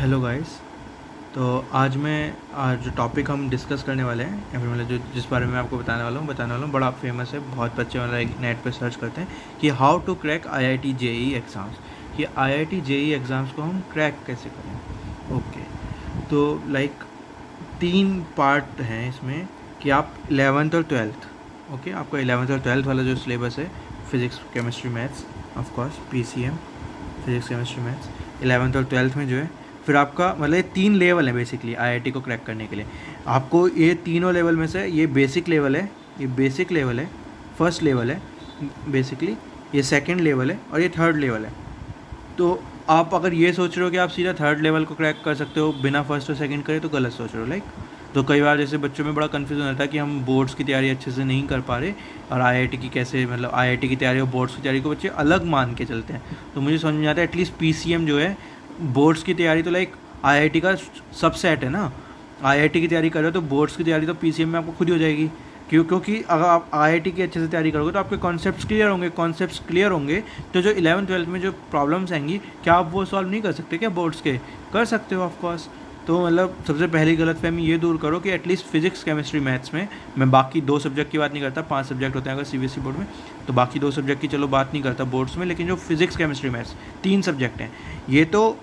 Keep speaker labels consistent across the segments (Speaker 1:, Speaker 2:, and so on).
Speaker 1: Hello guys. तो आज जो टॉपिक हम डिस्कस करने वाले हैं या फिर मतलब जो जिस बारे में आपको बताने वाला हूँ बड़ा फेमस है। बहुत बच्चे मतलब एक नेट पे सर्च करते हैं कि how to crack IIT JEE exams, कि आईआईटी जेईई एग्ज़ाम्स को हम क्रैक कैसे करें। ओके, तो लाइक 3 पार्ट हैं इसमें कि आप 11th और 12th, ओके, आपका 11th और 12th वाला जो सिलेबस है, physics chemistry maths, of course PCM, physics chemistry maths 11th और 12th में जो है, फिर आपका मतलब ये 3 लेवल है बेसिकली आईआईटी को क्रैक करने के लिए। आपको ये तीनों लेवल में से ये बेसिक लेवल है, ये बेसिक लेवल है, फर्स्ट लेवल है बेसिकली, ये सेकंड लेवल है और ये थर्ड लेवल है। तो आप अगर ये सोच रहे हो कि आप सीधा थर्ड लेवल को क्रैक कर सकते हो बिना फर्स्ट और सेकंड करे, तो गलत सोच रहे हो। लाइक तो कई बार जैसे बच्चों में बड़ा कन्फ्यूजन रहता है कि हम बोर्ड्स की तैयारी अच्छे से नहीं कर पा रहे और आईआईटी की कैसे, मतलब आईआईटी की तैयारी और बोर्ड्स की तैयारी को बच्चे अलग मान के चलते हैं। तो मुझे समझ में आता है एटलीस्ट पीसीएम जो है, बोर्ड्स की तैयारी तो लाइक आईआईटी का सबसेट है ना। आईआईटी की तैयारी कर रहे हो तो बोर्ड्स की तैयारी तो पीसीएम में आपको खुद ही हो जाएगी। क्योंकि अगर आप आईआईटी की अच्छे से तैयारी करोगे तो आपके कॉन्सेप्ट्स क्लियर होंगे। तो जो 11th-12th में जो प्रॉब्लम्स आएंगी, क्या आप वो सॉल्व नहीं कर सकते? क्या बोर्ड्स के कर सकते हो, ऑफ कोर्स। तो मतलब सबसे पहली गलतफहमी ये दूर करो कि एटलीस्ट फिजिक्स केमिस्ट्री मैथ्स में, मैं बाकी 2 सब्जेक्ट की बात नहीं करता, 5 सब्जेक्ट होते हैं अगर सीबीएसई बोर्ड में, तो बाकी 2 सब्जेक्ट की चलो बात नहीं करता बोर्ड्स में, लेकिन जो फिजिक्स केमिस्ट्री मैथ्स 3 सब्जेक्ट हैं, ये तो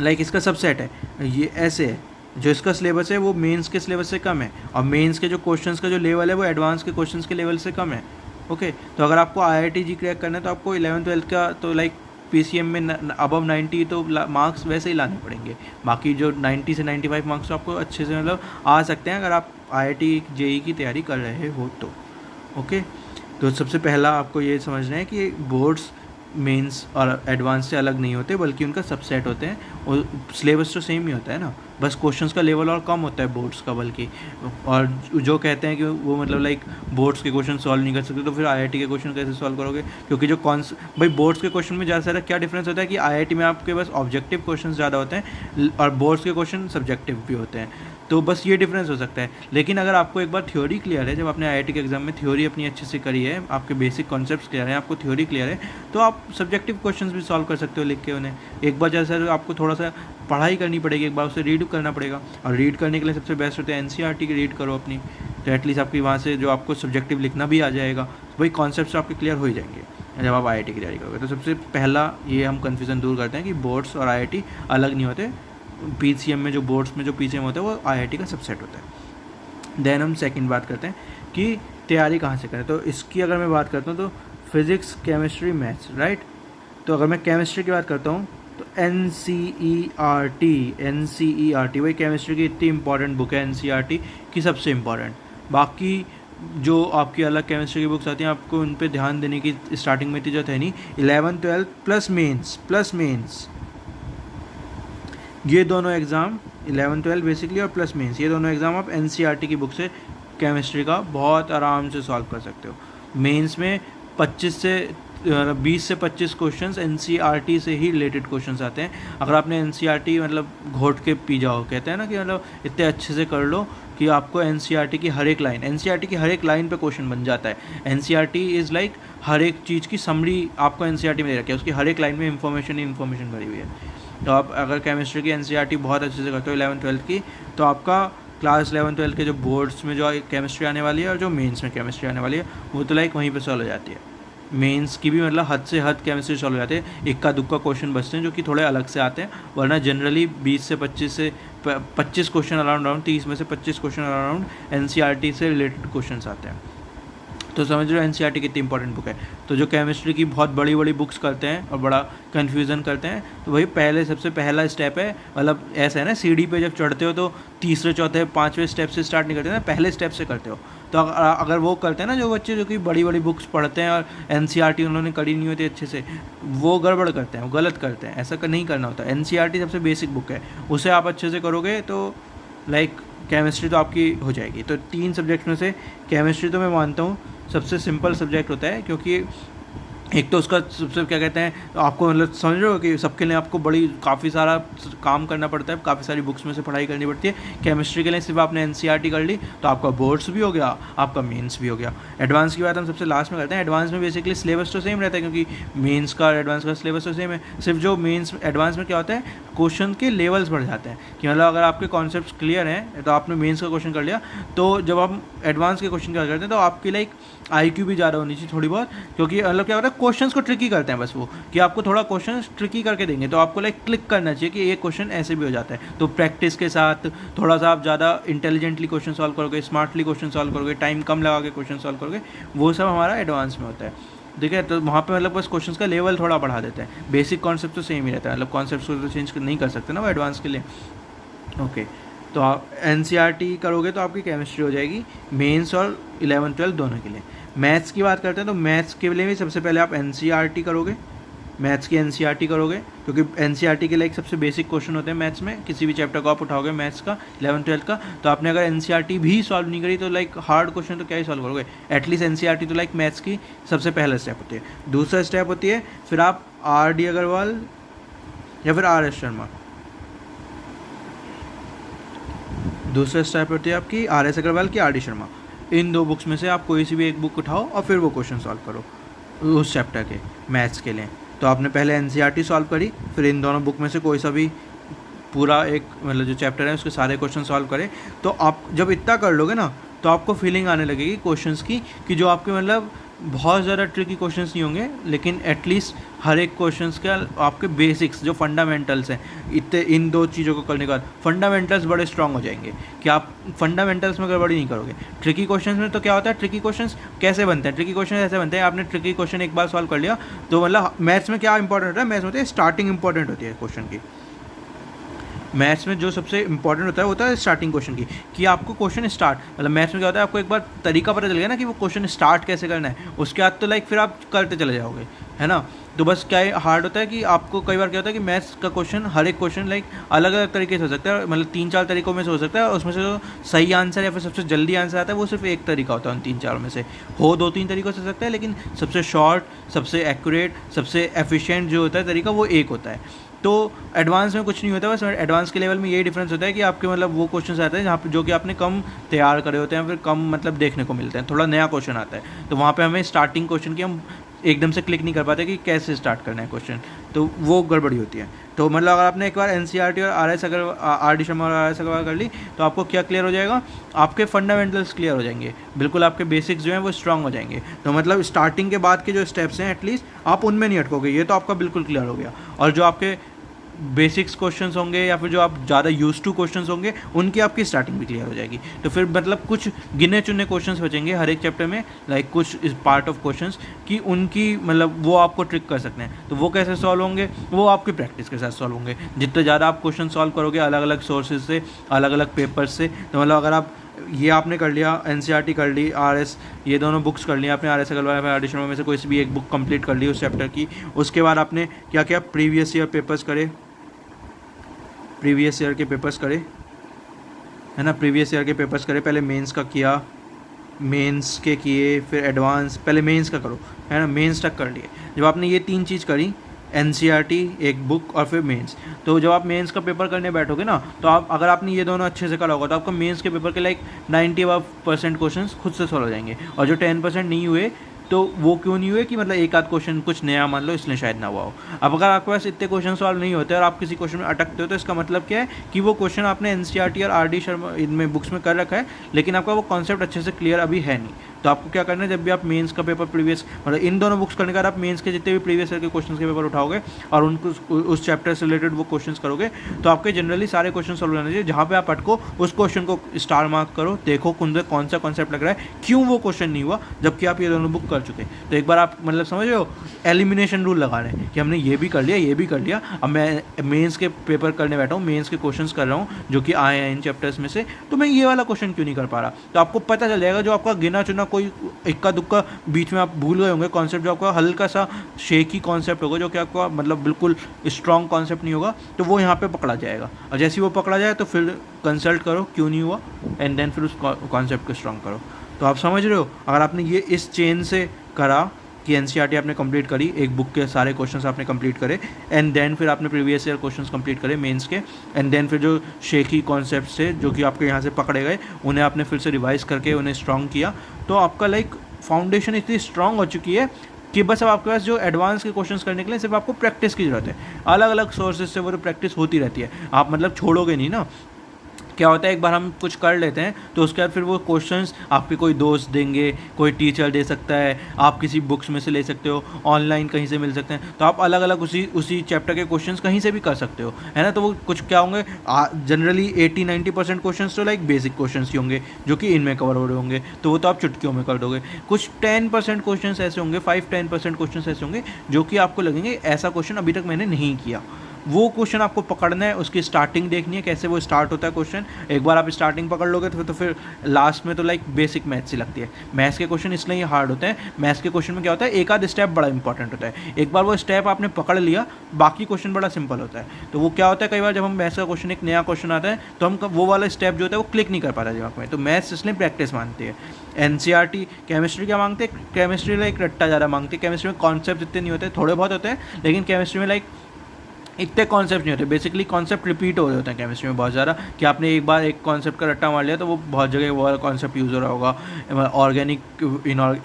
Speaker 1: लाइक इसका सबसेट है। ये ऐसे है, जो इसका सिलेबस है वो मेंस के सिलेबस से कम है, और मेंस के जो क्वेश्चंस का जो लेवल है वो एडवांस के क्वेश्चंस के लेवल से कम है। ओके, तो अगर आपको आईआईटी जी क्रैक करना है तो आपको 11th-12th का तो लाइक पीसीएम में अबव 90 तो मार्क्स वैसे ही लाने पड़ेंगे। बाकी जो 90 से 95 मार्क्स तो आपको अच्छे से मतलब आ सकते हैं अगर आप आईआईटी जेईई की तैयारी कर रहे हो तो। ओके, तो सबसे पहला आपको ये समझना है कि बोर्ड्स मेंस और एडवांस से अलग नहीं होते, बल्कि उनका सबसेट होते हैं, और सिलेबस तो सेम ही होता है ना, बस क्वेश्चंस का लेवल और कम होता है बोर्ड्स का बल्कि। और जो कहते हैं कि वो मतलब लाइक बोर्ड्स के क्वेश्चन सॉल्व नहीं कर सकते, तो फिर आईआईटी के क्वेश्चन कैसे सॉल्व करोगे? क्योंकि जो भाई बोर्ड्स के क्वेश्चन में ज़्यादा से ज़्यादा क्या डिफरेंस होता है कि आईआईटी में आपके पास ऑब्जेक्टिव क्वेश्चन ज़्यादा होते हैं और बोर्ड्स के क्वेश्चन सब्जेक्टिव भी होते हैं। तो बस ये डिफरेंस हो सकता है। लेकिन अगर आपको एक बार थ्योरी क्लियर है, जब आपने आईआईटी के एग्जाम में थ्योरी अपनी अच्छे से करी है, आपके बेसिक कॉन्सेप्ट्स क्लियर हैं, आपको थ्योरी क्लियर है, तो आप सब्जेक्टिव क्वेश्चंस भी सॉल्व कर सकते हो लिख के उन्हें। एक बार जैसे आपको थोड़ा सा पढ़ाई करनी पड़ेगी, एक बार उसे रीड करना पड़ेगा, और रीड करने के लिए सबसे बेस्ट होता है एनसीईआरटी की रीड करो अपनी, तो एटलीस्ट आपकी वहाँ से जो आपको सब्जेक्टिव लिखना भी आ जाएगा, वही कॉन्सेप्ट्स आपके क्लियर हो ही जाएंगे जब आप आईआईटी की तैयारी करोगे। तो सबसे पहला ये हम कन्फ्यूज़न दूर करते हैं कि बोर्ड्स और आईआईटी अलग नहीं होते। पीसीएम में जो बोर्ड्स में जो पीसीएम होता है वो आईआईटी का सबसेट होता है। देन हम सेकंड बात करते हैं कि तैयारी कहाँ से करें। तो इसकी अगर मैं बात करता हूँ तो फिज़िक्स केमिस्ट्री मैथ्स, राइट। तो अगर मैं केमिस्ट्री की बात करता हूँ तो एनसीईआरटी वही केमिस्ट्री की इतनी इंपॉर्टेंट बुक है, एनसीईआरटी की सबसे इम्पॉर्टेंट। बाकी जो आपकी अलग केमिस्ट्री की बुक्स आती हैं, आपको उन पर ध्यान देने की स्टार्टिंग में इतनी जरूरत है नहीं। 11th-12th प्लस मेंस ये दोनों एग्ज़ाम, 11th-12th बेसिकली और प्लस मेंस, ये दोनों एग्ज़ाम आप एनसीईआरटी की बुक से केमिस्ट्री का बहुत आराम से सॉल्व कर सकते हो। मेंस में 20 से 25 क्वेश्चंस एनसीईआरटी से ही रिलेटेड क्वेश्चंस आते हैं। अगर आपने एनसीईआरटी मतलब घोट के पी जाओ, कहते हैं ना कि मतलब इतने अच्छे से कर लो कि आपको एनसीईआरटी की हर एक लाइन पे क्वेश्चन बन जाता है। एनसीईआरटी इज़ लाइक हर एक चीज़ की समरी आपको एनसीईआरटी में दे रखी है, उसकी हर एक लाइन में इन्फॉर्मेशन भरी हुई है। तो आप अगर केमिस्ट्री की एनसीईआरटी बहुत अच्छे से करते हो 11th-12th की, तो आपका क्लास 11th-12th के जो बोर्ड्स में जो केमिस्ट्री आने वाली है और जो मेंस में केमिस्ट्री आने वाली है, वो तो लाइक वहीं पे सॉल्व हो जाती है। मेंस की भी मतलब हद से हद केमिस्ट्री सॉल्व हो जाती है। इक्का दुक्का क्वेश्चन बचते हैं जो कि थोड़े अलग से आते हैं, वरना जनरली 20 से 25 क्वेश्चन अराउंड 30 में से 25 क्वेश्चन अराउंड एनसीईआरटी से रिलेटेड क्वेश्चन आते हैं। तो समझ रहे हो एनसीईआरटी कितनी इंपॉर्टेंट बुक है। तो जो केमिस्ट्री की बहुत बड़ी बड़ी बुक्स करते हैं और बड़ा कन्फ्यूज़न करते हैं, तो वही सबसे पहला स्टेप है। मतलब ऐसा है ना, सीढ़ी पे जब चढ़ते हो तो तीसरे चौथे 5वें स्टेप से स्टार्ट नहीं करते ना, पहले स्टेप से करते हो। तो अगर वो करते हैं ना जो बच्चे, जो कि बड़ी बड़ी बुक्स पढ़ते हैं और एनसीईआरटी उन्होंने करी नहीं होती अच्छे से, वो गड़बड़ करते हैं, वो गलत करते हैं। ऐसा नहीं करना होता। एनसीईआरटी सबसे बेसिक बुक है, उसे आप अच्छे से करोगे तो लाइक केमिस्ट्री तो आपकी हो जाएगी। तो 3 सब्जेक्ट में से केमिस्ट्री तो मैं मानता हूँ सबसे सिंपल सब्जेक्ट होता है, क्योंकि एक तो उसका सबसे क्या कहते हैं, आपको मतलब समझ रहे हो कि सबके लिए आपको बड़ी काफ़ी सारा काम करना पड़ता है, काफ़ी सारी बुक्स में से पढ़ाई करनी पड़ती है। केमिस्ट्री के लिए सिर्फ आपने एनसीईआरटी कर ली तो आपका बोर्ड्स भी हो गया, आपका मेंस भी हो गया। एडवांस की बात हम सबसे लास्ट में करते हैं। एडवांस में बेसिकली सिलेबस तो सेम रहता है, क्योंकि मेंस का एडवांस का सिलेबस तो सेम है। सिर्फ जो मेंस एडवांस में क्या होता है, क्वेश्चन के लेवल्स बढ़ जाते हैं, कि मतलब अगर आपके कॉन्सेप्ट्स क्लियर हैं तो आपने मेंस का क्वेश्चन कर लिया, तो जब हम एडवांस के क्वेश्चन क्या करते हैं तो आपकी लाइक IQ भी ज़्यादा होनी चाहिए थोड़ी बहुत, क्योंकि मतलब क्या होता है क्वेश्चंस को ट्रिकी करते हैं बस वो, कि आपको थोड़ा क्वेश्चन ट्रिकी करके देंगे तो आपको लाइक क्लिक करना चाहिए कि ये क्वेश्चन ऐसे भी हो जाता है। तो प्रैक्टिस के साथ थोड़ा सा आप ज़्यादा इंटेलिजेंटली क्वेश्चन सॉल्व करोगे, स्मार्टली क्वेश्चन सॉल्व करोगे, टाइम कम लगा के क्वेश्चन सॉल्व करोगे, वो सब हमारा एडवांस में होता है। ठीक है, तो वहाँ पे मतलब बस क्वेश्चंस का लेवल थोड़ा बढ़ा देते हैं, बेसिक कॉन्सेप्ट तो सेम ही रहता है, मतलब कॉन्सेप्ट को तो चेंज नहीं कर सकते ना वो एडवांस के लिए। ओके, तो आप एनसीईआरटी करोगे तो आपकी केमिस्ट्री हो जाएगी मेंस और 11-12 दोनों के लिए। मैथ्स की बात करते हैं तो मैथ्स के लिए भी सबसे पहले आप एनसीईआरटी करोगे, मैथ्स की एनसीईआरटी करोगे, क्योंकि एनसीईआरटी के लिए एक सबसे बेसिक क्वेश्चन होते हैं मैथ्स में, किसी भी चैप्टर को आप उठाओगे मैथ्स का 11-12 का, तो आपने अगर एनसीईआरटी भी सॉल्व नहीं करी तो लाइक हार्ड क्वेश्चन तो क्या ही सॉल्व करोगे। एटलीस्ट एनसीईआरटी तो लाइक मैथ्स की सबसे पहला स्टेप होती है। दूसरा स्टेप होती है फिर आप RD अग्रवाल या फिर RS शर्मा, दूसरा स्टेप होती है आपकी RS अग्रवाल की RD शर्मा। इन दो बुक्स में से आप कोई सी भी एक बुक उठाओ और फिर वो क्वेश्चन सॉल्व करो उस चैप्टर के मैथ्स के लिए। तो आपने पहले एनसीईआरटी सॉल्व करी, फिर इन दोनों बुक में से कोई सा भी पूरा एक मतलब जो चैप्टर है उसके सारे क्वेश्चन सॉल्व करें। तो आप जब इतना कर लोगे ना तो आपको फीलिंग आने लगेगी क्वेश्चंस की, कि जो आपके मतलब बहुत ज़्यादा ट्रिकी क्वेश्चंस नहीं होंगे, लेकिन एटलीस्ट हर एक क्वेश्चंस के आपके बेसिक्स जो फंडामेंटल्स हैं, इतने इन दो चीज़ों को करने के बाद फंडामेंटल्स बड़े स्ट्रांग हो जाएंगे, कि आप फंडामेंटल्स में गड़बड़ी नहीं करोगे। ट्रिकी क्वेश्चंस में तो क्या होता है, ट्रिकी क्वेश्चंस कैसे बनते हैं, ट्रिकी क्वेश्चन ऐसे बनते हैं, आपने ट्रिकी क्वेश्चन एक बार सॉल्व कर लिया तो मतलब मैथ्स में क्या इंपॉर्टेंट होता है, मैथ्स में होती है स्टार्टिंग इंपॉर्टेंट होती है क्वेश्चन की। मैथ्स में जो सबसे इंपॉर्टेंट होता है स्टार्टिंग क्वेश्चन की, कि आपको क्वेश्चन स्टार्ट मतलब मैथ्स में क्या होता है, आपको एक बार तरीका पता चल गया ना कि वो क्वेश्चन स्टार्ट कैसे करना है, उसके बाद तो लाइक फिर आप करते चले जाओगे, है ना। तो बस क्या हार्ड होता है कि आपको कई बार क्या होता है कि मैथ्स का क्वेश्चन हर एक क्वेश्चन लाइक अलग अलग तरीके से हो सकता है, मतलब 3-4 तरीकों में से हो सकता है, उसमें से जो सही आंसर या फिर सबसे जल्दी आंसर आता है वो सिर्फ एक तरीका होता है उन 3-4 में से, हो 2-3 तरीकों से हो सकता है, लेकिन सबसे शॉर्ट, सबसे एक्यूरेट, सबसे एफिशिएंट जो होता है तरीका वो एक होता है। तो एडवांस में कुछ नहीं होता, बस एडवांस के लेवल में यही डिफरेंस होता है कि आपके मतलब वो क्वेश्चन आते हैं जहाँ पे जो कि आपने कम तैयार करे होते हैं, फिर कम मतलब देखने को मिलते हैं, थोड़ा नया क्वेश्चन आता है, तो वहाँ पे हमें स्टार्टिंग क्वेश्चन की हम एकदम से क्लिक नहीं कर पाते कि कैसे स्टार्ट करना है क्वेश्चन, तो वो गड़बड़ी होती है। तो मतलब अगर आपने एक बार एनसीईआरटी और RD शर्मा और RS अग्रवाल कर ली तो आपको क्या क्लियर हो जाएगा, आपके फंडामेंटल्स क्लियर हो जाएंगे, बिल्कुल आपके बेसिक्स जो हैं वो स्ट्रांग हो जाएंगे। तो मतलब स्टार्टिंग के बाद के जो स्टेप्स हैं एटलीस्ट आप उनमें नहीं अटकोगे, ये तो आपका बिल्कुल क्लियर हो गया। और जो आपके बेसिक्स क्वेश्चंस होंगे या फिर जो आप ज़्यादा यूज टू क्वेश्चंस होंगे उनकी आपकी स्टार्टिंग भी क्लियर हो जाएगी। तो फिर मतलब कुछ गिने चुने क्वेश्चंस बचेंगे हर एक चैप्टर में, लाइक कुछ इस पार्ट ऑफ क्वेश्चंस कि उनकी मतलब वो आपको ट्रिक कर सकते हैं। तो वो कैसे सॉल्व होंगे, वो आपकी प्रैक्टिस के साथ सॉल्व होंगे। जितने ज़्यादा आप क्वेश्चन सॉल्व करोगे अलग अलग सोर्सेज से, अलग अलग पेपर्स से, तो मतलब अगर आप ये आपने कर लिया, एनसीईआरटी कर ली, RS ये दोनों बुक्स कर ली आपने, RS अग्रवाल या RD शर्मा में से कोई भी एक बुक कंप्लीट कर ली उस चैप्टर की, उसके बाद आपने क्या किया, प्रीवियस ईयर पेपर्स करे, प्रीवियस ईयर के पेपर्स करे, है ना, प्रीवियस ईयर के पेपर्स करे, पहले मेंस का किया, मेंस के किए, फिर एडवांस, पहले मेंस का करो, है ना, मेंस तक कर लिए। जब आपने ये 3 चीज़ करी, एनसीईआरटी, एक बुक और फिर मेंस, तो जब आप मेंस का पेपर करने बैठोगे ना तो आप अगर आपने ये दोनों अच्छे से करा होगा तो आपको मेंस के पेपर के लाइक 90% क्वेश्चन खुद से सॉल्व हो जाएंगे। और जो 10% नहीं हुए तो वो क्यों नहीं हुए कि मतलब एक आध क्वेश्चन कुछ नया मान लो इसलिए शायद ना हुआ हो। अब अगर आपके पास इतने क्वेश्चन सॉल्व नहीं होते और आप किसी क्वेश्चन में अटकते हो तो इसका मतलब क्या है कि वो क्वेश्चन आपने एनसीईआरटी और RD शर्मा इनमें बुक्स में कर रखा है, लेकिन आपका वो कॉन्सेप्ट अच्छे से क्लियर अभी है नहीं। तो आपको क्या करना है, जब भी आप मेंस का पेपर प्रीवियस मतलब इन दोनों बुक्स करने के बाद आप मेंस के जितने भी प्रीवियस ईयर के क्वेश्चन के पेपर उठाओगे और उनको उस चैप्टर से रिलेटेड वो क्वेश्चन करोगे तो आपके जनरली सारे क्वेश्चन सॉल्व होने चाहिए। जहाँ पे आप अटको उस क्वेश्चन को स्टार मार्क करो, देखो कौन सा कॉन्सेप्ट लग रहा है, क्यों वो क्वेश्चन नहीं हुआ जबकि आप ये दोनों बुक कर चुके। तो एक बार आप मतलब समझ रहे हो, एलिमिनेशन रूल लगा रहे हैं कि हमने ये भी कर लिया, ये भी कर लिया, अब मैं मेंस के पेपर करने बैठा हूँ, मेंस के क्वेश्चंस कर रहा हूँ जो कि आए हैं इन चैप्टर्स में से, तो मैं ये वाला क्वेश्चन क्यों नहीं कर पा रहा। तो आपको पता चल जाएगा जो आपका गिना चुना कोई इक्का दुक्का बीच में आप भूल गए होंगे कॉन्सेप्ट, जो आपका हल्का सा शेकी कॉन्सेप्ट होगा, जो कि आपका मतलब बिल्कुल स्ट्रॉन्ग कॉन्सेप्ट नहीं होगा, तो वो यहाँ पे पकड़ा जाएगा। और जैसे ही वो पकड़ा जाए तो फिर कंसल्ट करो क्यों नहीं हुआ, एंड देन फिर उस कॉन्सेप्ट को स्ट्रॉन्ग करो। तो आप समझ रहे हो, अगर आपने ये इस चेन से करा कि एनसीईआरटी आपने कंप्लीट करी, एक बुक के सारे क्वेश्चंस आपने कंप्लीट करे, एंड देन फिर आपने प्रीवियस ईयर क्वेश्चंस कंप्लीट करे मेंस के, एंड देन फिर जो शेकी कॉन्सेप्ट थे जो कि आपके यहाँ से पकड़े गए उन्हें आपने फिर से रिवाइज करके उन्हें स्ट्रॉन्ग किया, तो आपका लाइक फाउंडेशन इतनी स्ट्रॉन्ग हो चुकी है कि बस अब आपके पास जो एडवांस के क्वेश्चंस करने के लिए सिर्फ आपको प्रैक्टिस की ज़रूरत है। अलग अलग सोर्सेज से वो तो प्रैक्टिस होती रहती है, आप मतलब छोड़ोगे नहीं ना। क्या होता है एक बार हम कुछ कर लेते हैं तो उसके बाद फिर वो क्वेश्चंस आपके कोई दोस्त देंगे, कोई टीचर दे सकता है, आप किसी बुक्स में से ले सकते हो, ऑनलाइन कहीं से मिल सकते हैं, तो आप अलग अलग उसी चैप्टर के क्वेश्चंस कहीं से भी कर सकते हो, है ना। तो वो कुछ क्या होंगे, जनरली 80-90% क्वेश्चंस तो लाइक बेसिक क्वेश्चंस ही होंगे जो कि इनमें कवर हो रहे होंगे, तो वो तो आप चुटकियों में कर दोगे। कुछ 10% क्वेश्चंस ऐसे होंगे, 5-10% क्वेश्चंस ऐसे होंगे जो कि आपको लगेंगे ऐसा क्वेश्चन अभी तक मैंने नहीं किया। वो क्वेश्चन आपको पकड़ना है, उसकी स्टार्टिंग देखनी है कैसे वो स्टार्ट होता है क्वेश्चन। एक बार आप स्टार्टिंग पकड़ लोगे तो फिर लास्ट में तो लाइक बेसिक मैथ्स ही लगती है। मैथ्स के क्वेश्चन इसलिए हार्ड होते हैं, मैथ्स के क्वेश्चन में क्या होता है एक आध स्टेप बड़ा इंपॉर्टेंट होता है, एक बार वो स्टेप आपने पकड़ लिया बाकी क्वेश्चन बड़ा सिंपल होता है। तो वो क्या होता है कई बार जब हम मैथ्स का क्वेश्चन एक नया क्वेश्चन आता है तो हम वो वाला स्टेप जो होता है वो क्लिक नहीं कर पाता दिमाग में, तो मैथ्स इसलिए प्रैक्टिस मांगती है। एनसीईआरटी केमिस्ट्री क्या मांगते हैं, केमिस्ट्री लाइक रट्टा ज़्यादा मांगती है। केमिस्ट्री में कॉन्सेप्ट इतने नहीं होते, थोड़े बहुत होते हैं, लेकिन केमिस्ट्री में लाइक इतने कॉन्सेप्ट नहीं होते। बेसिकली कॉन्सेप्ट रिपीट हो रहे होते हैं केमिस्ट्री में बहुत ज़्यादा, कि आपने एक बार एक कॉन्सेप्ट का रट्टा मार लिया तो वो बहुत जगह वो वाला कॉन्सेप्ट यूज़ हो रहा होगा। ऑर्गेनिक,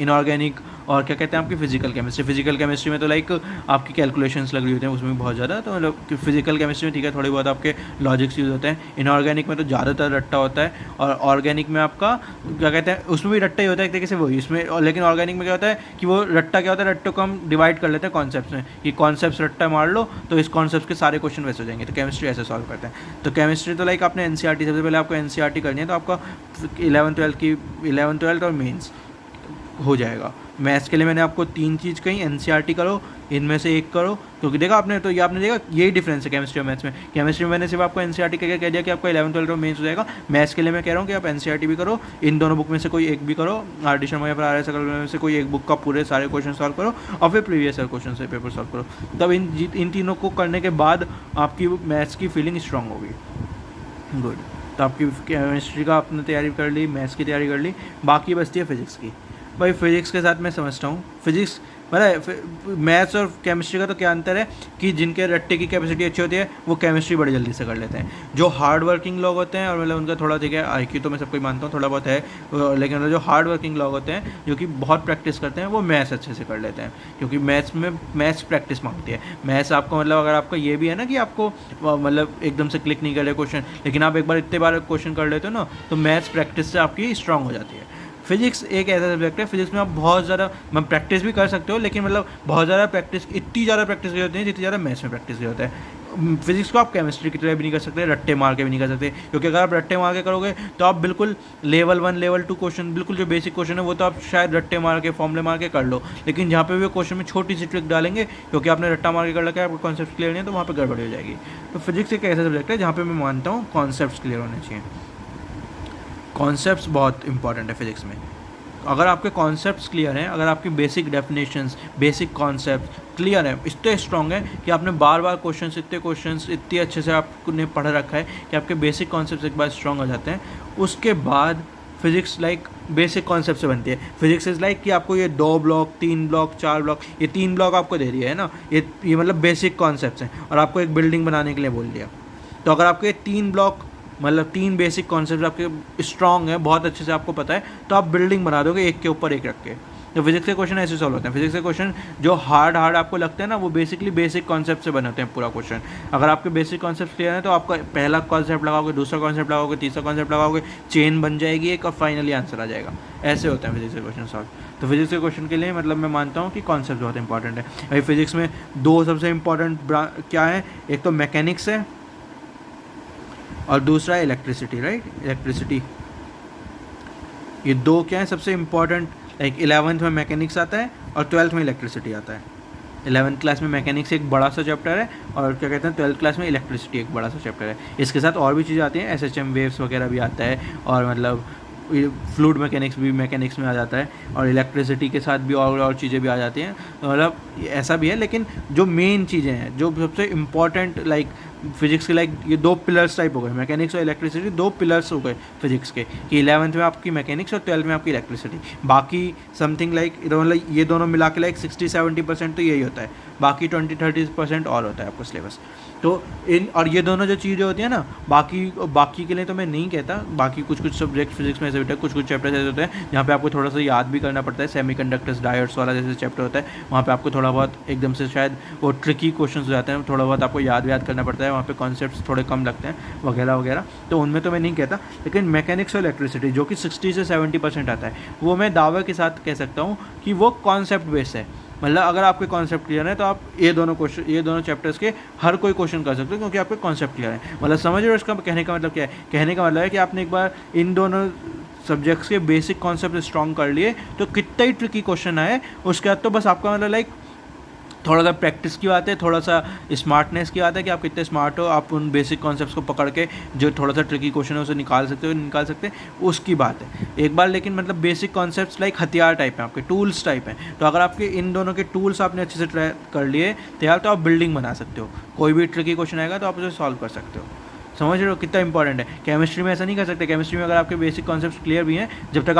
Speaker 1: इनऑर्गेनिक और क्या कहते हैं आपकी फिजिकल केमिस्ट्री। फिजिकल केमिस्ट्री में तो लाइक आपकी कैलकुलेशंस लग रही होती हैं उसमें बहुत ज़्यादा, तो मतलब फिजिकल केमिस्ट्री में ठीक है थोड़ी बहुत आपके लॉजिक्स यूज़ होते हैं। इनऑर्गेनिक में तो ज़्यादातर रट्टा होता है, और ऑर्गेनिक में आपका क्या कहते हैं उसमें भी रट्टा ही होता है एक तरीके से वही इसमें, लेकिन ऑर्गेनिक में क्या होता है कि वो रट्टा क्या होता है, रट्टों को हम डिवाइड कर लेते हैं कॉन्सेप्ट्स में, कि कॉन्सेप्ट रट्टा मार लो तो इस कॉन्सेप्ट के सारे क्वेश्चन वैसे हो जाएंगे। तो केमिस्ट्री ऐसे सॉल्व करते हैं। तो केमिस्ट्री तो लाइक आपने एनसीईआरटी सबसे पहले आपको एनसीईआरटी करनी है, तो आपका 11th-12th और मेंस हो जाएगा। मैथ्स के लिए मैंने आपको 3 चीज़ कही, एनसीईआरटी करो, इनमें से एक करो, क्योंकि देखा आपने तो ये आपने देखा यही डिफरेंस है केमिस्ट्री और मैथ्स में। केमिस्ट्री में मैंने सिर्फ आपको एनसीईआरटी करके कह दिया कि आपका 11th-12th और मेंस हो जाएगा। मैथ्स के लिए मैं कह रहा हूँ कि आप एनसीईआरटी भी करो, इन दोनों बुक में से कोई एक भी करो, आर.डी. शर्मा या फिर आर.एस. अग्रवाल में से कोई एक बुक का पूरे सारे क्वेश्चन सॉल्व करो, और फिर प्रीवियस ईयर क्वेश्चन से पेपर सॉल्व करो। तब इन तीनों को करने के बाद आपकी मैथ्स की फीलिंग स्ट्रांग होगी। गुड। तो आपकी केमिस्ट्री का आपने तैयारी कर ली, मैथ्स की तैयारी कर ली, बाकी बचती है फिजिक्स की। भाई फिजिक्स के साथ मैं समझता हूँ, फिजिक्स मतलब मैथ्स और केमिस्ट्री का तो क्या अंतर है कि जिनके रट्टे की कैपेसिटी अच्छी होती है वो केमिस्ट्री बड़ी जल्दी से कर लेते हैं। जो हार्ड वर्किंग लोग होते हैं, और मतलब उनका थोड़ा ठीक है आईक्यू तो मैं सबको ही मानता हूँ थोड़ा बहुत है, लेकिन मतलब जो हार्ड वर्किंग लोग होते हैं जो कि बहुत प्रैक्टिस करते हैं वो मैथ्स अच्छे से कर लेते हैं, क्योंकि मैथ्स प्रैक्टिस मांगती है। मैथ्स आपको मतलब अगर आपका ये भी है ना कि आपको मतलब एकदम से क्लिक नहीं कर रहे क्वेश्चन, लेकिन आप एक बार इतने बार क्वेश्चन कर लेते हो ना तो मैथ्स प्रैक्टिस से आपकी स्ट्रांग हो जाती है। फिजिक्स एक ऐसा सब्जेक्ट है, फिजिक्स में आप बहुत ज़्यादा प्रैक्टिस भी कर सकते हो, लेकिन मतलब बहुत ज़्यादा प्रैक्टिस, इतनी ज़्यादा प्रैक्टिस की होती है जितनी ज़्यादा मैथ्स में प्रैक्टिस की होता है। फिजिक्स को आप केमिस्ट्री की तरह भी नहीं कर सकते, रट्टे मार के भी नहीं कर सकते, क्योंकि अगर आप रट्टे मार के करोगे तो आप बिल्कुल लेवल 1 लेवल 2 क्वेश्चन, बिल्कुल जो बेसिक क्वेश्चन है वो तो आप शायद रट्टे मार के फॉर्मूले मार के कर लो, लेकिन जहाँ पे भी क्वेश्चन में छोटी सी ट्रिक डालेंगे क्योंकि आपने रट्टा मार के कर रखा है, आपको कॉन्सेप्ट क्लियर नहीं है, तो वहाँ पर गड़बड़ी हो जाएगी। तो फिजिक्स एक ऐसा सब्जेक्ट है जहाँ पर मैं मानता हूँ कॉन्सेप्ट क्लियर होने चाहिए। कॉन्सेप्ट्स बहुत इंपॉर्टेंट है फिजिक्स में। अगर आपके कॉन्सेप्ट्स क्लियर हैं, अगर आपकी basic definitions, basic concept clear है, इतने स्ट्रॉन्ग है कि आपने बार बार क्वेश्चंस इतने अच्छे से आपने पढ़ रखा है कि आपके बेसिक कॉन्सेप्ट्स एक बार स्ट्रॉन्ग हो जाते हैं, उसके बाद फिजिक्स लाइक बेसिक कॉन्सेप्ट से बनती है। फिजिक्स इज़ लाइक कि आपको ये 2 ब्लॉक 3 ब्लॉक 4 ब्लॉक, ये 3 ब्लॉक आपको दे दिया है ना, ये मतलब बेसिक कॉन्सेप्ट्स हैं, और आपको एक बिल्डिंग बनाने के लिए बोल दिया। तो अगर आपको ये 3 ब्लॉक मतलब 3 बेसिक कॉन्सेप्ट आपके स्ट्रॉन्ग है, बहुत अच्छे से आपको पता है, तो आप बिल्डिंग बना दोगे एक के ऊपर एक रख के। तो फिजिक्स के क्वेश्चन ऐसे सॉल्व होते हैं। फिजिक्स के क्वेश्चन जो हार्ड आपको लगते हैं ना वो बेसिकली बेसिक कॉन्सेप्ट से बने होते हैं पूरा क्वेश्चन। अगर आपके बेसिक कॉन्सेप्ट क्लियर है तो आपका पहला कॉन्सेप्ट लगाओगे, दूसरा कॉन्सेप्ट लगाओगे, तीसरा कॉन्सेप्ट लगाओगे, चेन बन जाएगी एक, और फाइनली आंसर आ जाएगा। ऐसे होते हैं फिजिक्स के क्वेश्चन सॉल्व। तो फिजिक्स के क्वेश्चन के लिए मतलब मैं मानता हूँ कि कॉन्सेप्ट बहुत इंपॉर्टेंट है। अभी फिजिक्स में 2 सबसे इंपॉर्टेंट क्या है, एक तो मैकेनिक्स है और दूसरा है इलेक्ट्रिसिटी, राइट, इलेक्ट्रिसिटी। ये 2 क्या है सबसे इम्पॉर्टेंट, लाइक 11th में मैकेनिक्स आता है और 12th में इलेक्ट्रिसिटी आता है। 11th क्लास में मैकेनिक्स एक बड़ा सा चैप्टर है, और क्या कहते हैं 12th क्लास में इलेक्ट्रिसिटी एक बड़ा सा चैप्टर है। इसके साथ और भी चीज़ें आती हैं, SHM वेव्स वगैरह भी आता है, और मतलब फ्लूइड मैकेनिक्स भी मैकेनिक्स में आ जाता है, और इलेक्ट्रिसिटी के साथ भी और चीज़ें भी आ जाती हैं। तो मतलब ऐसा भी है, लेकिन जो मेन चीज़ें हैं, जो सबसे इम्पॉर्टेंट लाइक फिजिक्स के लाइक ये 2 पिलर्स टाइप हो गए, मैकेनिक्स और इलेक्ट्रिसिटी 2 पिलर्स हो गए फिजिक्स के, कि 11th में आपकी मैकेनिक्स और 12th में आपकी इलेक्ट्रिसिटी, बाकी समथिंग लाइक मतलब ये दोनों मिला के लाइक 60-70% तो यही होता है, बाकी 20-30% और होता है आपको सिलेबस। तो इन और ये दोनों जो चीज़ें होती हैं ना, बाकी के लिए तो मैं नहीं कहता, बाकी कुछ सब्जेक्ट फिजिक्स में ऐसे होता है, कुछ चैप्टर्स ऐसे होते हैं जहाँ पे आपको थोड़ा सा याद भी करना पड़ता है, सेमीकंडक्टर्स डायोड्स वाला जैसे चैप्टर होता है, वहाँ पे आपको थोड़ा बहुत एकदम से शायद वो ट्रिकी क्वेश्चंस हो जाते हैं, थोड़ा बहुत आपको याद करना पड़ता है, वहाँ पे कॉन्सेप्ट्स थोड़े कम लगते हैं वगैरह वगैरह, तो उनमें तो मैं नहीं कहता। लेकिन मैकेनिक्स और इलेक्ट्रिसिटी जो कि 60 से 70% आता है, वो मैं दावे के साथ कह सकता हूँ कि वो कॉन्सेप्ट बेस्ड है। मतलब अगर आपके कॉन्सेप्ट क्लियर है तो आप ये दोनों चैप्टर्स के हर कोई क्वेश्चन कर सकते हो, क्योंकि आपके कॉन्सेप्ट क्लियर है। मतलब समझ रहे हो इसका कहने का मतलब क्या है? कहने का मतलब है कि आपने एक बार इन दोनों सब्जेक्ट्स के बेसिक कॉन्सेप्ट स्ट्रॉन्ग कर लिए, तो कितना ही ट्रिकी क्वेश्चन आए उसके बाद तो बस आपका मतलब लाइक थोड़ा सा प्रैक्टिस की बात है, थोड़ा सा स्मार्टनेस की बात है कि आप कितने स्मार्ट हो, आप उन बेसिक कॉन्सेप्ट्स को पकड़ के जो थोड़ा सा ट्रिकी क्वेश्चन है उसे निकाल सकते हैं, उसकी बात है एक बार। लेकिन मतलब बेसिक कॉन्सेप्ट्स लाइक हथियार टाइप हैं, आपके टूल्स टाइप हैं, तो अगर आपके इन दोनों के टूल्स आपने अच्छे से ट्राई कर लिए तैयार, तो आप बिल्डिंग बना सकते हो, कोई भी ट्रिकी क्वेश्चन आएगा तो आप उसे सॉल्व कर सकते हो। समझ रहे हो कितना इंपॉर्टेंट है? केमिस्ट्री में ऐसा नहीं कर सकते, केमिस्ट्री में अगर आपके बेसिक कॉन्सेप्ट्स क्लियर भी हैं, जब तक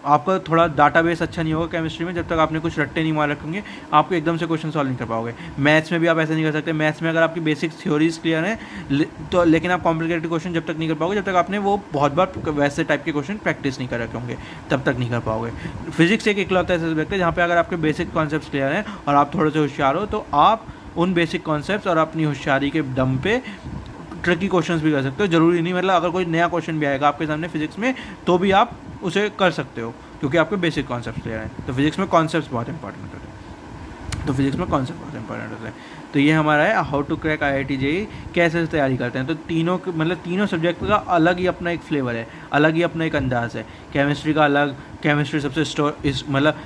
Speaker 1: आपका थोड़ा डाटाबेस अच्छा नहीं होगा केमिस्ट्री में, जब तक आपने कुछ रट्टे नहीं मार रखेंगे, आपको एकदम से क्वेश्चन सॉल्व नहीं कर पाओगे। मैथ्स में भी आप ऐसा नहीं कर सकते, मैथ्स में अगर आपकी बेसिक थ्योरीज क्लियर हैं तो, लेकिन आप कॉम्प्लिकेटेड क्वेश्चन जब तक नहीं कर पाओगे, जब तक आपने वो बहुत बार वैसे टाइप के क्वेश्चन प्रैक्टिस नहीं कर रखे होंगे, तब तक नहीं कर पाओगे। फिजिक्स एक इकलौता ऐसा सब्जेक्ट है जहाँ पे अगर आपके बेसिक कॉन्सेप्ट्स क्लियर हैं और आप थोड़े से होशियार हो, तो आप उन बेसिक कॉन्सेप्ट्स और अपनी होशियारी के दम पे ट्रिकी क्वेश्चंस भी कर सकते हो। जरूरी नहीं मतलब अगर कोई नया क्वेश्चन भी आएगा आपके सामने फिजिक्स में, तो भी आप उसे कर सकते हो, क्योंकि आपके बेसिक कॉन्सेप्ट्स क्लियर हैं। तो फिजिक्स में कॉन्सेप्ट्स बहुत इंपॉर्टेंट होते हैं। तो ये हमारा है how to crack IIT JEE, कैसे तैयारी करते हैं। तो तीनों सब्जेक्ट का अलग ही अपना एक फ्लेवर है, अलग ही अपना एक अंदाज़ है। केमिस्ट्री का अलग, केमिस्ट्री सबसे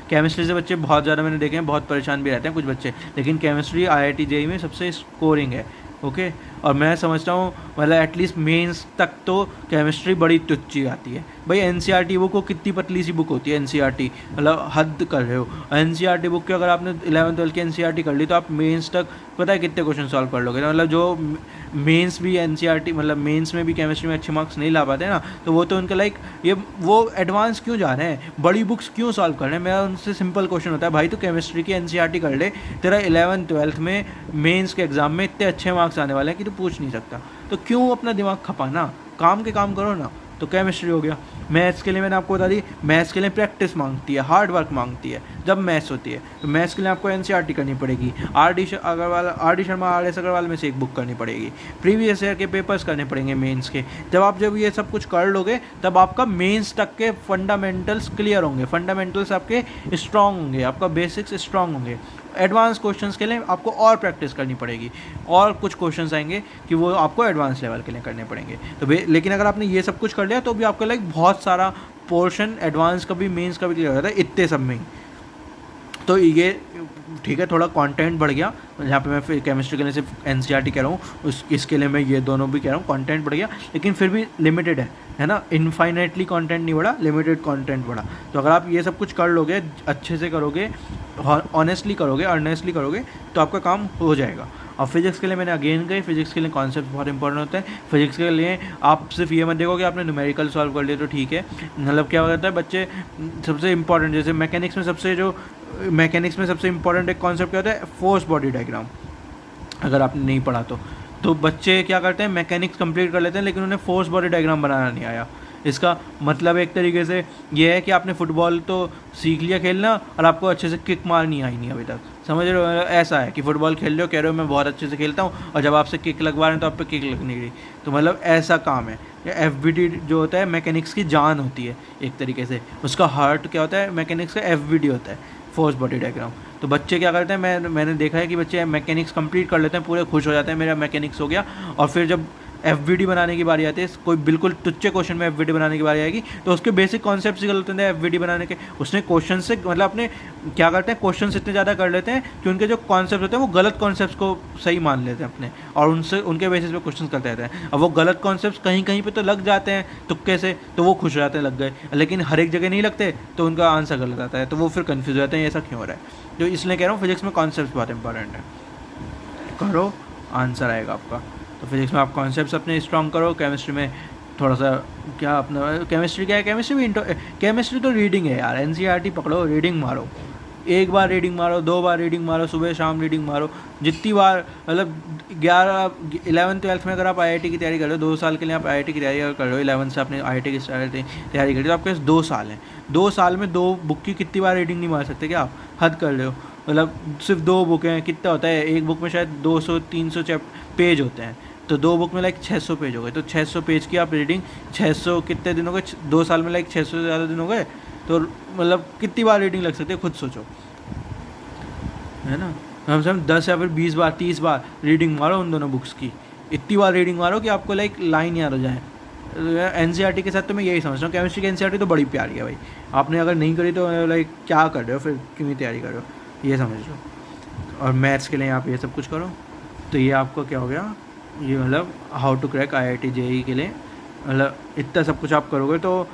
Speaker 1: केमिस्ट्री से बच्चे बहुत ज़्यादा मैंने देखे हैं बहुत परेशान भी रहते हैं कुछ बच्चे, लेकिन केमिस्ट्री IIT JEE में सबसे स्कोरिंग है। ओके, और मैं समझता हूँ मतलब एटलीस्ट मेंस तक तो केमिस्ट्री बड़ी तुच्ची आती है। भाई NCERT बुक को कितनी पतली सी बुक होती है NCERT, मतलब हद कर रहे हो। NCERT बुक के अगर आपने 11th-12th की NCERT कर ली तो आप मेंस तक पता है कितने क्वेश्चन सॉल्व कर लोगे। मतलब जो मेंस भी NCERT मतलब मेंस में भी केमिस्ट्री में अच्छे मार्क्स नहीं ला पाते ना, तो वो तो उनका लाइक ये वो एडवांस क्यों जा रहे हैं, बड़ी बुक्स क्यों सॉल्व कर रहे हैं। मेरा उनसे सिंपल क्वेश्चन होता है, भाई तो केमिस्ट्री की NCERT कर ले, तेरा 11th-12th में मेंस के एग्जाम में इतने अच्छे मार्क्स आने वाले हैं कि तू पूछ नहीं सकता, तो क्यों अपना दिमाग खपाना, काम के काम करो ना। तो केमिस्ट्री हो गया। मैथ्स के लिए मैंने आपको बता दी, मैथ्स के लिए प्रैक्टिस मांगती है, हार्ड वर्क मांगती है जब मैथ्स होती है, तो मैथ्स के लिए आपको NCERT करनी पड़ेगी, RD शर्मा RS अग्रवाल में से एक बुक करनी पड़ेगी, प्रीवियस ईयर के पेपर्स करने पड़ेंगे मेंस के। जब ये सब कुछ कर लोगे तब आपका मेंस तक के फंडामेंटल्स क्लियर होंगे, फंडामेंटल्स आपके स्ट्रॉन्ग होंगे, आपका बेसिक्स स्ट्रॉन्ग होंगे। एडवांस क्वेश्चंस के लिए आपको और प्रैक्टिस करनी पड़ेगी, और कुछ क्वेश्चंस आएंगे कि वो आपको एडवांस लेवल के लिए करने पड़ेंगे। तो लेकिन अगर आपने ये सब कुछ कर लिया तो भी आपका लाइक बहुत सारा पोर्शन एडवांस का भी मेंस का भी क्लियर हो जाता है इतने सब में ही। तो ये ठीक है, थोड़ा कंटेंट बढ़ गया, यहाँ पे मैं फिर केमिस्ट्री के लिए सिर्फ NCERT कह रहा हूँ, इसके लिए मैं ये दोनों भी कह रहा हूँ, कंटेंट बढ़ गया लेकिन फिर भी लिमिटेड है ना, इनफाइनेटली कंटेंट नहीं बढ़ा, लिमिटेड कंटेंट बढ़ा। तो अगर आप ये सब कुछ कर लोगे, अच्छे से करोगे, ऑनेस्टली करोगे, अर्नेस्टली करोगे, तो आपका काम हो जाएगा। और फिजिक्स के लिए मैंने अगेन कही, फिजिक्स के लिए कॉन्सेप्ट बहुत इंपॉर्टेंट होता है। फिजिक्स के लिए आप सिर्फ ये मत देखो कि आपने न्यूमेरिकल सॉल्व कर लिए तो ठीक है, मतलब क्या होता है बच्चे सबसे इंपॉर्टेंट, जैसे मैकेनिक्स में सबसे इंपॉर्टेंट एक कॉन्सेप्ट क्या होता है, फोर्स बॉडी डायग्राम। अगर आपने नहीं पढ़ा तो बच्चे क्या करते हैं, मैकेनिक्स कंप्लीट कर लेते हैं लेकिन उन्हें फोर्स बॉडी डायग्राम बनाना नहीं आया। इसका मतलब एक तरीके से ये है कि आपने फुटबॉल तो सीख लिया खेलना और आपको अच्छे से किक मारनी आई नहीं अभी तक। समझ रहे हो, ऐसा है कि फुटबॉल खेल रहे हो, कह रहे हो मैं बहुत अच्छे से खेलता हूँ, और जब आपसे किक लगवा रहे हैं तो आप पे किक लग नहीं रही। तो मतलब ऐसा काम है। FBD जो होता है मैकेनिक्स की जान होती है एक तरीके से, उसका हार्ट क्या होता है मैकेनिक्स का, FBD होता है, फोर्स बॉडी डायग्राम। तो बच्चे क्या करते हैं, मैंने देखा है कि बच्चे मैकेनिक्स कंप्लीट कर लेते हैं, पूरे खुश हो जाते हैं मेरा मैकेनिक्स हो गया, और फिर जब FBD बनाने की बारी आती है, कोई बिल्कुल तुच्चे क्वेश्चन में FBD बनाने की बारी आएगी तो उसके बेसिक कॉन्सेप्ट्स ही गलत होते हैं FBD बनाने के। उसने क्वेश्चन से मतलब अपने क्या करते हैं, क्वेश्चन इतने ज़्यादा कर लेते हैं कि उनके जो कॉन्सेप्ट होते हैं वो गलत कॉन्सेप्ट्स को सही मान लेते हैं अपने, और उनके बेसिस पे क्वेश्चन करते रहते हैं। अब वो गलत कॉन्सेप्ट्स कहीं कहीं पे तो लग जाते हैं तुक्के से, तो वो खुश हो जाते हैं लग गए, लेकिन हर एक जगह नहीं लगते तो उनका आंसर गलत आता है, तो वो फिर कन्फ्यूज हो जाते हैं ऐसा क्यों हो रहा है। तो इसलिए कह रहा हूँ फिजिक्स में कॉन्सेप्ट बहुत इंपॉर्टेंट है, करो आंसर आएगा आपका। तो फिजिक्स में आप कॉन्सेप्ट्स अपने स्ट्रॉन्ग करो, केमिस्ट्री में थोड़ा सा क्या अपना, केमिस्ट्री क्या है, केमिस्ट्री भी केमिस्ट्री तो रीडिंग है यार, एनसीईआरटी पकड़ो, रीडिंग मारो, एक बार रीडिंग मारो, 2 बार रीडिंग मारो, सुबह शाम रीडिंग मारो, जितनी बार, मतलब 11th-12th में अगर आप आईआईटी की तैयारी कर रहे हो, 2 साल के लिए आप आईआईटी की तैयारी कर रहे हो, 11th से आपने आईआईटी की तैयारी करी, तो आपके पास 2 साल हैं, 2 साल में 2 बुक की कितनी बार रीडिंग नहीं मार सकते क्या आप? हद कर रहे हो, मतलब सिर्फ 2 बुक हैं, कितना होता है एक बुक में? शायद 200-300 पेज होते हैं, तो 2 बुक में लाइक 600 पेज हो गए, तो 600 पेज की आप रीडिंग 600 कितने दिन हो गए? 2 साल में लाइक 600 से ज़्यादा दिन हो गए, तो मतलब कितनी बार रीडिंग लग सकती है, खुद सोचो, है ना? कम से कम 10 या फिर 20 बार 30 बार रीडिंग मारो उन दोनों बुक्स की, इतनी बार रीडिंग मारो कि आपको लाइक लाइन याद हो जाए। एनसीईआरटी के साथ तो मैं यही समझ रहा हूँ, केमिस्ट्री की एनसीईआरटी तो बड़ी प्यारी है भाई, आपने अगर नहीं करी तो लाइक क्या कर रहे हो फिर, क्यों तैयारी कर रहे हो, ये समझ लो। और मैथ्स के लिए आप ये सब कुछ करो, तो ये आपको क्या हो गया, ये मतलब how to crack IIT JEE के लिए, मतलब इतना सब कुछ आप करोगे तो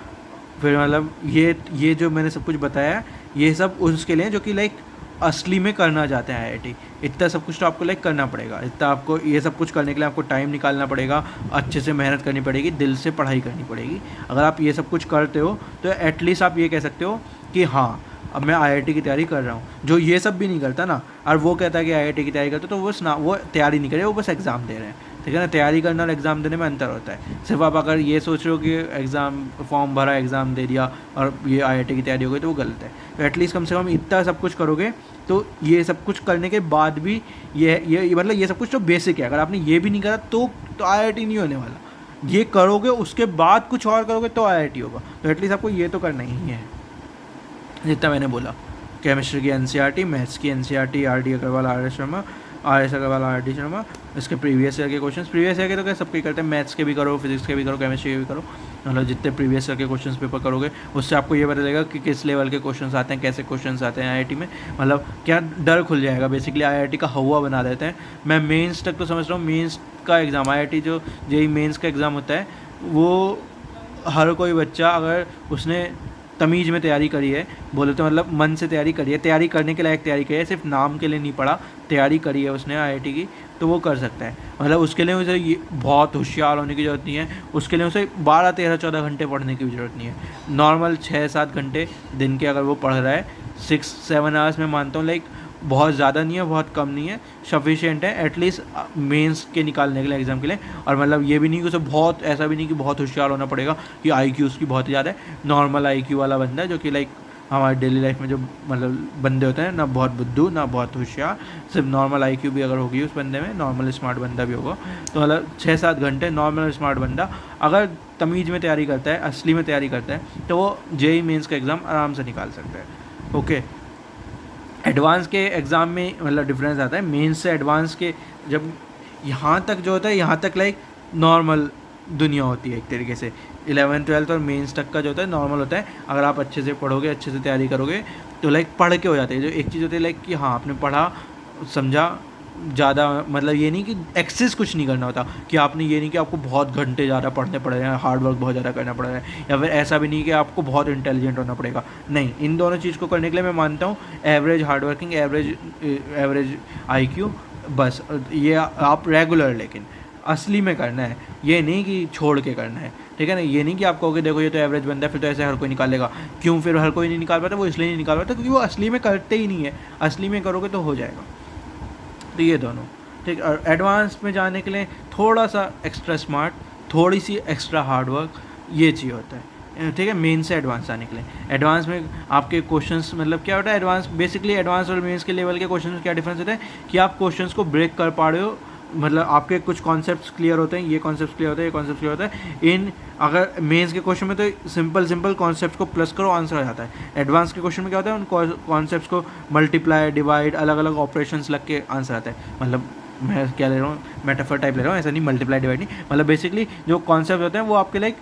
Speaker 1: फिर मतलब ये जो मैंने सब कुछ बताया, ये सब उसके लिए जो कि लाइक असली में करना चाहते हैं आईआईटी, इतना सब कुछ तो आपको लाइक करना पड़ेगा, इतना आपको ये सब कुछ करने के लिए आपको टाइम निकालना पड़ेगा, अच्छे से मेहनत करनी पड़ेगी, दिल से पढ़ाई करनी पड़ेगी। अगर आप ये सब कुछ करते हो तो एटलीस्ट आप ये कह सकते हो कि हाँ अब मैं आईआईटी की तैयारी कर रहा हूँ। जो ये सब भी नहीं करता ना, और वो कहता है कि आईआईटी की तैयारी करते, तो वो तैयारी नहीं करे, वो बस एग्ज़ाम दे रहे हैं, ठीक है ना? तैयारी करना और एग्ज़ाम देने में अंतर होता है। सिर्फ आप अगर ये सोच रहे हो कि एग्ज़ाम फॉर्म भरा, एग्ज़ाम दे दिया और ये आईआईटी की तैयारी हो गई, तो वो गलत है। तो एटलीस्ट कम से कम इतना सब कुछ करोगे, तो ये सब कुछ करने के बाद भी ये मतलब ये सब कुछ तो बेसिक है। अगर आपने ये भी नहीं करा तो आईआईटी नहीं होने वाला। ये करोगे उसके बाद कुछ और करोगे तो आईआईटी होगा। तो एटलीस्ट आपको ये तो करना ही है, जितना मैंने बोला। केमिस्ट्री की एनसीईआरटी, मैथ्स की NCERT, R D. Agarwal, R S. Agarwal, R D. Sharma, इसके प्रीवियस ईयर के क्वेश्चंस, प्रीवियस ईयर के तो क्या सबके करते हैं, मैथ्स के भी करो, फिजिक्स के भी करो, केमिस्ट्री के भी करो, मतलब जितने प्रीवियस ईयर के क्वेश्चंस पेपर करोगे उससे आपको ये पता चलेगा कि किस लेवल के क्वेश्चंस आते हैं, कैसे क्वेश्चंस आते हैं आईआईटी में, मतलब क्या डर खुल जाएगा। बेसिकली आईआईटी का हवा बना देते हैं। मैं मेंस तक तो समझ रहा हूँ, मेंस का एग्ज़ाम, आईआईटी जो जेईई मेंस का एग्ज़ाम होता है, वो हर कोई बच्चा अगर उसने तमीज़ में तैयारी करी है, बोले तो मतलब मन से तैयारी करी है, तैयारी करने के लायक तैयारी करी है, सिर्फ नाम के लिए नहीं पढ़ा, तैयारी करी है उसने आईआईटी की, तो वो कर सकता है। मतलब उसके लिए उसे ये बहुत होशियार होने की ज़रूरत नहीं है, उसके लिए उसे 12, 13, 14 घंटे पढ़ने की ज़रूरत नहीं है। नॉर्मल 6-7 घंटे दिन के अगर वो पढ़ रहा है, 6-7 आवर्स में मानता हूँ, लाइक बहुत ज़्यादा नहीं है, बहुत कम नहीं है, सफिशिएंट है एटलीस्ट मेंस के निकालने के लिए, एग्ज़ाम के लिए। और मतलब ये भी नहीं कि उसे बहुत, ऐसा भी नहीं कि बहुत होशियार होना पड़ेगा कि आईक्यू उसकी बहुत ज़्यादा है। नॉर्मल आईक्यू वाला बंदा है, जो कि लाइक हमारे डेली लाइफ में जो मतलब बंदे होते हैं, ना बहुत बुद्धू ना बहुत होशियार, सिर्फ नॉर्मल आईक्यू भी अगर होगी उस बंदे में, नॉर्मल स्मार्ट बंदा भी होगा, तो मतलब 6-7 घंटे नॉर्मल स्मार्ट बंदा अगर तमीज़ में तैयारी करता है, असली में तैयारी करता है, तो वो जेईई मेंस का एग्ज़ाम आराम से निकाल सकता है। ओके, एडवांस के एग्ज़ाम में मतलब डिफरेंस आता है मेंस से एडवांस के। जब यहाँ तक जो होता है, यहाँ तक लाइक नॉर्मल दुनिया होती है एक तरीके से। 11th 12th और मेंस तक का जो होता है नॉर्मल होता है। अगर आप अच्छे से पढ़ोगे, अच्छे से तैयारी करोगे, तो लाइक पढ़ के हो जाते हैं। जो एक चीज़ होती है लाइक कि हाँ आपने पढ़ा, समझा, ज़्यादा मतलब ये नहीं कि एक्सेस कुछ नहीं करना होता, कि आपने ये नहीं कि आपको बहुत घंटे ज़्यादा पढ़ने पड़ रहे हैं, हार्ड वर्क बहुत ज़्यादा करना पड़ रहा है, या फिर ऐसा भी नहीं कि आपको बहुत इंटेलिजेंट होना पड़ेगा। नहीं, इन दोनों चीज़ को करने के लिए मैं मानता हूँ average hard working, average IQ, बस ये आप रेगुलर, लेकिन असली में करना है, ये नहीं कि छोड़ के करना है, ठीक है ना? ये नहीं कि आप कहोगे देखो ये तो एवरेज बंदा है, फिर तो ऐसे हर कोई निकालेगा। क्यों फिर हर कोई नहीं निकाल पाता? वो इसलिए नहीं निकाल पाता क्योंकि वो असली में करते ही नहीं है। असली में करोगे तो हो जाएगा। तो ये दोनों ठीक। और एडवांस में जाने के लिए थोड़ा सा एक्स्ट्रा स्मार्ट, थोड़ी सी एक्स्ट्रा हार्ड वर्क, ये चाहिए होता है, ठीक है? मेन से एडवांस जाने के लिए। एडवांस में आपके क्वेश्चंस मतलब क्या होता है, एडवांस बेसिकली एडवांस और मेंस के लेवल के क्वेश्चंस में क्या डिफरेंस होता है कि आप क्वेश्चंस को ब्रेक कर पा रहे हो, मतलब आपके कुछ कॉन्सेप्ट्स क्लियर होते हैं, ये कॉन्सेप्ट क्लियर होता है, ये कॉन्सेप्ट क्लियर होता है। इन अगर मेंस के क्वेश्चन में तो सिंपल कॉन्सेप्ट्स को प्लस करो, आंसर आ जाता है। एडवांस के क्वेश्चन में क्या होता है, उन कॉन्सेप्ट्स को मल्टीप्लाई, डिवाइड, अलग अलग ऑपरेशंस लग के आंसर आता है। मतलब मैं क्या ले रहा हूँ, मेटाफर टाइप ले रहा हूँ, ऐसा नहीं, मल्टीप्लाई डिवाइड नहीं, मतलब बेसिकली जो कॉन्सेप्ट होते हैं वो आपके लाइक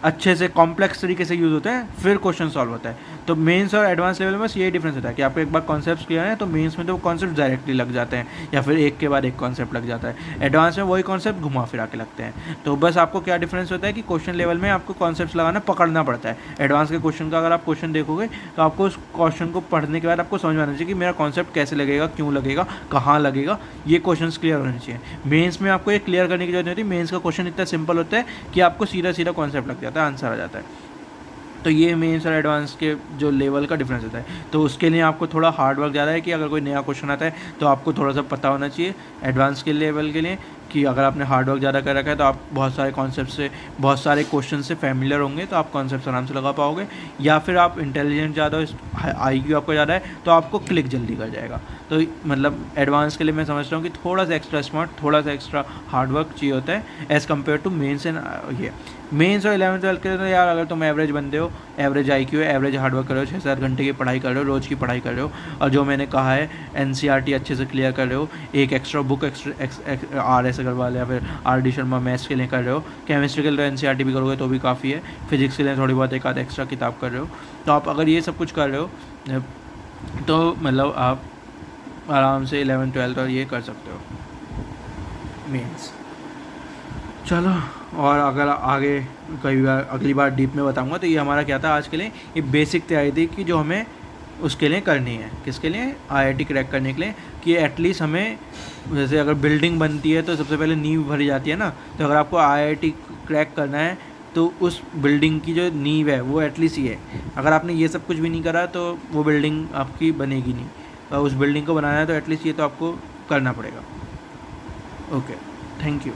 Speaker 1: अच्छे से कॉम्प्लेक्स तरीके से यूज़ होते हैं, फिर क्वेश्चन सॉल्व होता है। तो मेंस और एडवांस लेवल में बस यही डिफरेंस होता है कि आपको एक बार कॉन्सेप्ट क्लियर है तो मेंस में तो वो कॉन्सेप्ट डायरेक्टली लग जाते हैं या फिर एक के बाद एक कॉन्सेप्ट लग जाता है। एडवांस में वही कॉन्सेप्ट घुमा फिरा के लगते हैं। तो बस आपको क्या डिफरेंस होता है कि क्वेश्चन लेवल में आपको कॉन्सेप्ट लगाना पकड़ना पड़ता है। एडवांस के क्वेश्चन का अगर आप क्वेश्चन देखोगे तो आपको उस क्वेश्चन को पढ़ने के बाद आपको समझ में आना चाहिए कि मेरा कॉन्सेप्ट कैसे लगेगा, क्यों लगेगा, कहाँ लगेगा, ये क्वेश्चन क्लियर होने चाहिए। मेंस में आपको ये क्लियर करने की जरूरत नहीं होती। मेंस का क्वेश्चन इतना सिंपल होता है कि आपको सीधा सीधा कॉन्सेप्ट लग जाता है, आंसर आ जाता है। तो ये मेंस और एडवांस के जो लेवल का डिफरेंस होता है। तो उसके लिए आपको थोड़ा हार्ड वर्क ज़्यादा है कि अगर कोई नया क्वेश्चन आता है तो आपको थोड़ा सा पता होना चाहिए एडवांस के लेवल के लिए कि अगर आपने हार्ड वर्क ज़्यादा कर रखा है तो आप बहुत सारे कॉन्सेप्ट से, बहुत सारे क्वेश्चन से फैमिलियर होंगे तो आप कॉन्सेप्ट आराम से लगा पाओगे। या फिर आप इंटेलिजेंट ज़्यादा हो, IQ आपका ज़्यादा है तो आपको क्लिक जल्दी कर जाएगा। तो मतलब एडवांस के लिए मैं समझता हूँ कि थोड़ा सा एक्स्ट्रा स्मार्ट, थोड़ा सा एक्स्ट्रा हार्ड वर्क चाहिए होता है as compare to mains and ये मेंस और 11th 12th के लिए। तो यार अगर तुम एवरेज बंदे हो, एवरेज IQ है, एवरेज हार्डवर्क कर रहे हो, 6-7 घंटे की पढ़ाई कर रहे हो, रोज़ की पढ़ाई कर रहे हो, और जो मैंने कहा है NCERT अच्छे से क्लियर कर रहे हो, एक एक्स्ट्रा बुक RS अग्रवाल या फिर RD शर्मा मैथ्स के लिए कर रहे हो, केमिस्ट्री के लिए तो NCERT भी करोगे तो भी काफ़ी है, फिजिक्स के लिए थोड़ी बहुत एक आध एक्स्ट्रा किताब कर रहे हो, तो आप अगर ये सब कुछ कर रहे हो तो मतलब आप आराम से 11th 12th और ये कर सकते हो मेंस। चलो, और अगर आगे कई बार अगली बार डीप में बताऊंगा। तो ये हमारा क्या था आज के लिए, ये बेसिक तैयारी थी कि जो हमें उसके लिए करनी है, किसके लिए, IIT क्रैक करने के लिए, कि एटलीस्ट हमें जैसे अगर बिल्डिंग बनती है तो सबसे पहले नींव भरी जाती है ना, तो अगर आपको IIT क्रैक करना है तो उस बिल्डिंग की जो नींव है वो एटलीस्ट ये है। अगर आपने ये सब कुछ भी नहीं करा तो वो बिल्डिंग आपकी बनेगी नहीं, और उस बिल्डिंग को बनाना है तो एटलीस्ट ये तो आपको करना पड़ेगा। Okay, thank you.